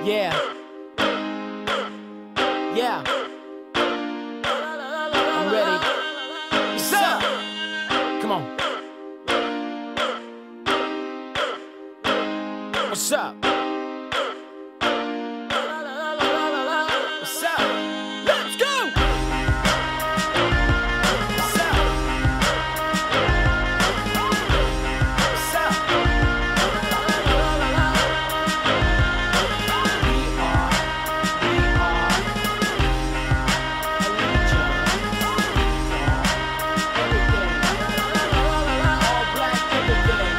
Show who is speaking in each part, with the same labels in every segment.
Speaker 1: Yeah. Yeah. I'm ready. What's up? Come on. What's up? What's up? Let's go! What's up? What's up? We are all black everything.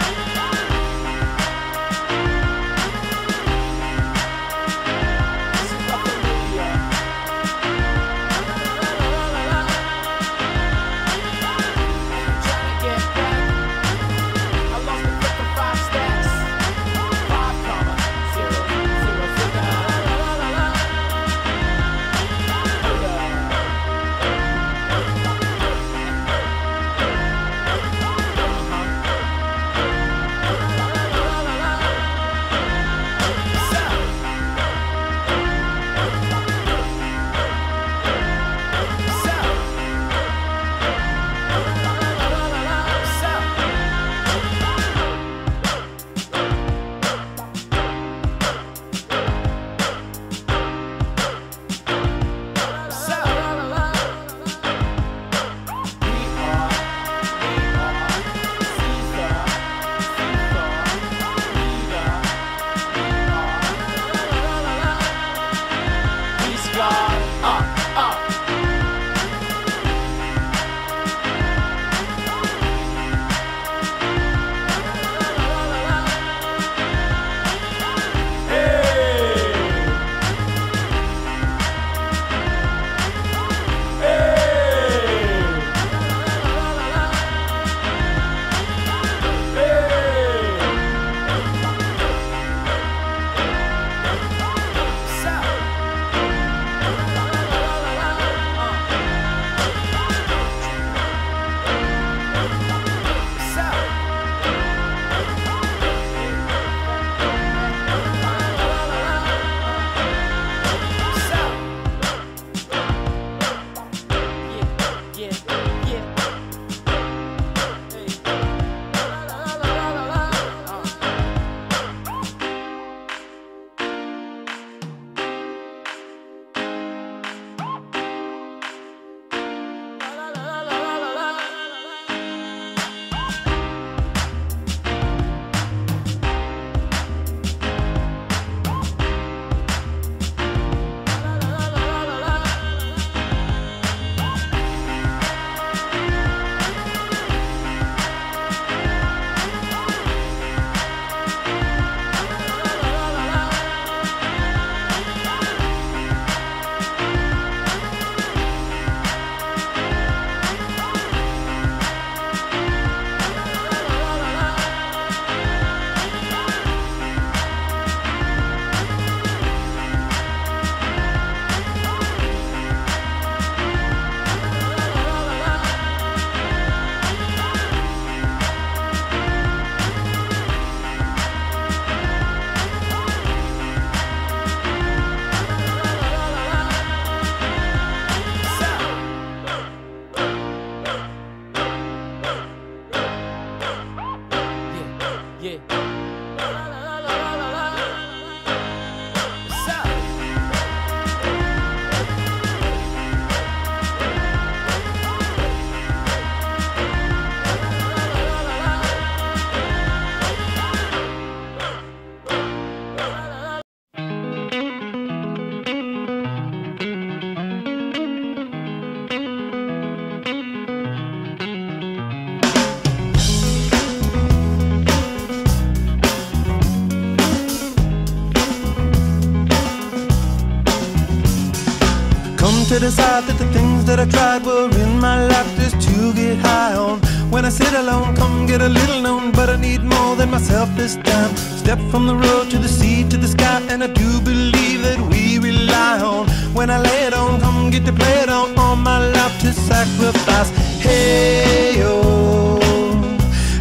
Speaker 2: To decide that the things that I tried were in my life just to get high on. When I sit alone, come get a little known, but I need more than myself this time. Step from the road to the sea to the sky, and I do believe that we rely on. When I lay it on, come get to play it on, all my life to sacrifice. Hey, oh,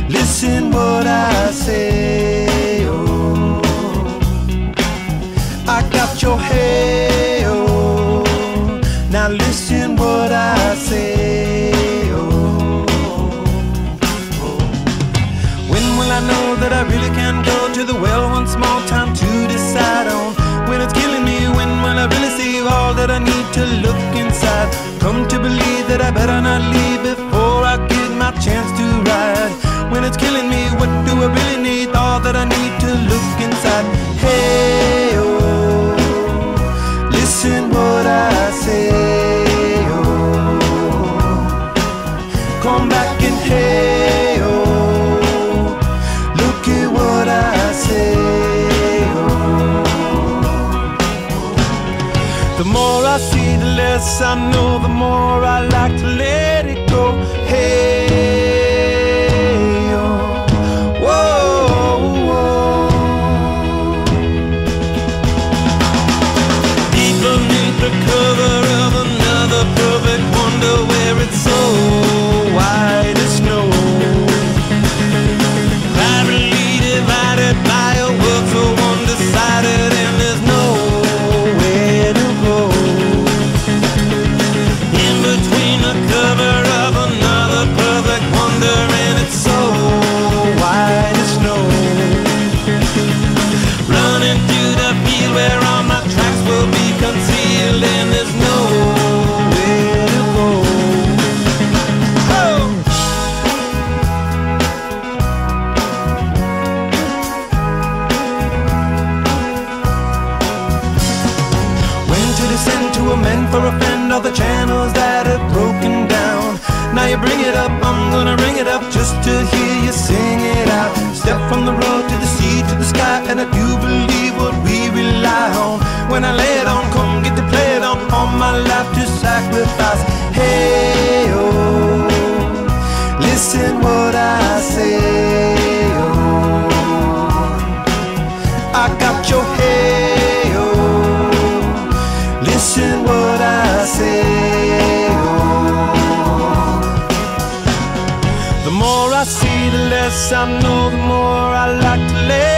Speaker 2: listen what I say, oh, I got I know that I really can go to the well one small time to decide on when it's killing me. When will I really see all that I need to look inside? Come to believe that I better not leave before I get my chance to ride. When it's killing me, what do I really need? All that I need to look inside. Hey, oh, listen what I say, oh, come back and hey, oh, look at what I say, oh. The more I see, the less I know, the more I like to let it go. Hey, oh, whoa, whoa. Deep beneath the cover of another perfect wonder, where it's so white as snow, privately divided by a world so undecided, and there's nowhere to go. In between the cover of another perfect wonder, and it's so white as snow, running through the field where all my tracks will be concealed, and there's nowhere to go. Oh! When to descend to amend for a friend all the channels that have broken down. Now you bring it up, I'm gonna ring it up just to hear you sing it out. Step from the road to the sea to the sky, and I do believe what we rely on. When I lay it on, come get to play it on, all my life to sacrifice. Hey, oh, listen what I say, oh, I got your hey, oh, listen what I say, oh. The more I see, the less I know, the more I like to let